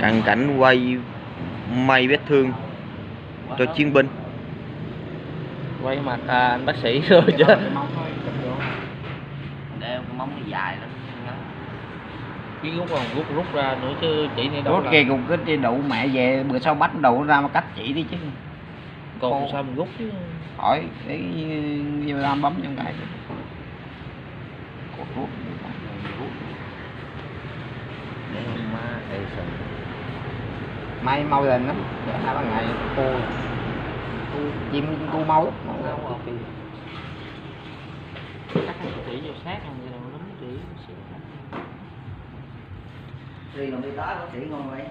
cận cảnh quay may vết thương cho chiến binh. Quay mặt anh bác sĩ rồi chứ. Đeo cái móng nó dài lắm. Cái rút còn rút ra nữa chứ chỉ này đâu. Rút kia cũng cứ đi đủ mẹ về bữa sau bắt đầu ra mà cách chỉ đi chứ. Còn sao mình rút chứ. Hỏi cái nhiều lam bấm trong cái. Rút. Để má đây sừng. May mau lên lắm. Để 2-3 ngày cô chim cu mau lắm. Chỉ vô sát không vậy đâu lắm chỉ. Đi còn đi tới bác sĩ ngon vậy.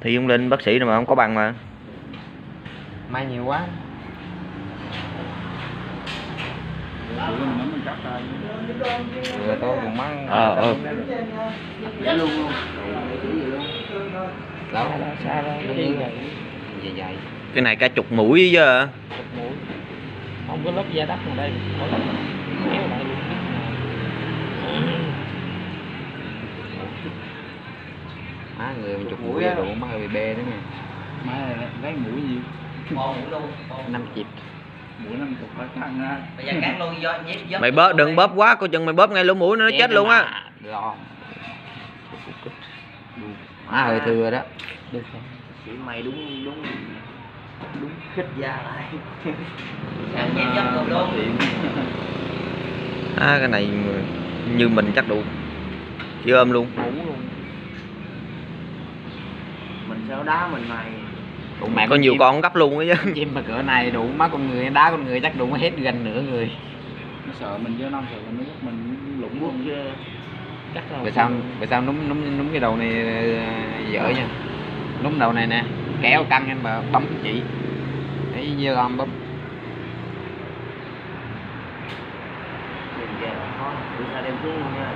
Thì Dung Linh bác sĩ nào mà không có bằng mà. May nhiều quá. Rồi tôi còn mắng. Để luôn. Đâu xa đó, nó như vậy. Dài. Cái này cả chục mũi chứ. Chục mũi. Không có lớp da đắp ở đây, có lớp kéo lại luôn. Má người chục mũi đủ má hơi bị bê đó nè. Má lấy mũi gì? Một mũi luôn. 5 chịp. Mũi 50 phải căng ra. Bây giờ cắn luôn do Mày bóp đừng bóp quá, coi chừng mày bóp ngay lỗ mũi nó chết luôn á. Lo. Má hơi thừa đó. Được rồi. Chỉ mày đúng khích da lại. Ăn nhét dấp luôn luôn. Cái này như mình chắc đủ. Chứ ôm luôn. Đủ luôn. Mình sao đá mình mày. Đủ Mẹ có nhiều con gấp luôn á chứ. Chim mà cỡ này đủ má con người đá con người chắc đủ hết gần nửa người. Nó sợ mình chứ nó sợ nó giúp mình lủng luôn chứ. Chắc là Về sau núm cái đầu này dở nha. Núm đầu này nè, kéo căng anh mà bấm chỉ. Thấy dơ âm bấm. Đem xuống luôn nha.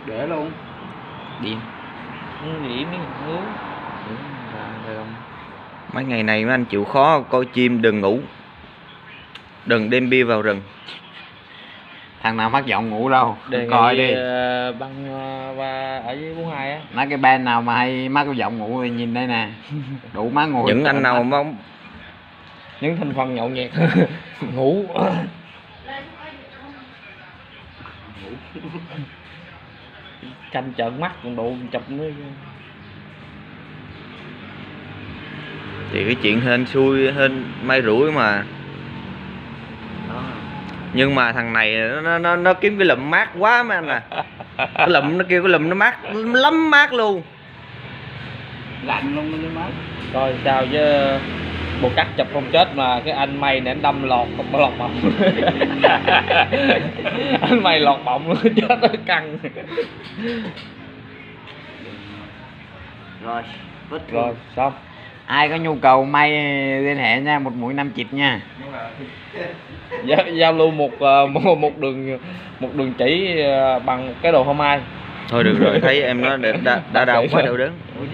Để luôn. Điên. nghĩ miếng hướng. Mấy ngày này mấy anh chịu khó coi chim đừng ngủ. Đừng đem bia vào rừng. Thằng nào phát giọng ngủ đâu. Đề Coi đi. Băng và ở với 42 á. Nói cái band nào mà hay má có giọng ngủ thì nhìn đây nè. Đủ má ngồi. Những anh nào mà không Những thành phần nhậu nhẹt ngủ. Canh trợn mắt còn độ chụp nữa. thì cái chuyện hên xui hên may rủi mà. Nhưng mà thằng này nó kiếm cái lụm mát quá mấy anh à. Cái lụm nó kêu cái lụm nó mát lắm, mát luôn. Lạnh luôn nó má. Coi sao chứ một cắt chụp không chết mà cái anh may này anh đâm lọt bọng. Anh may lọt bọng luôn chết nó căng. Rồi xong. Ai có nhu cầu may liên hệ nha, một mũi 5 chịp nha. Giao lưu một đường chỉ bằng cái đồ hôm mai. Thôi được rồi, thấy em nó đã đau quá đâu đớn.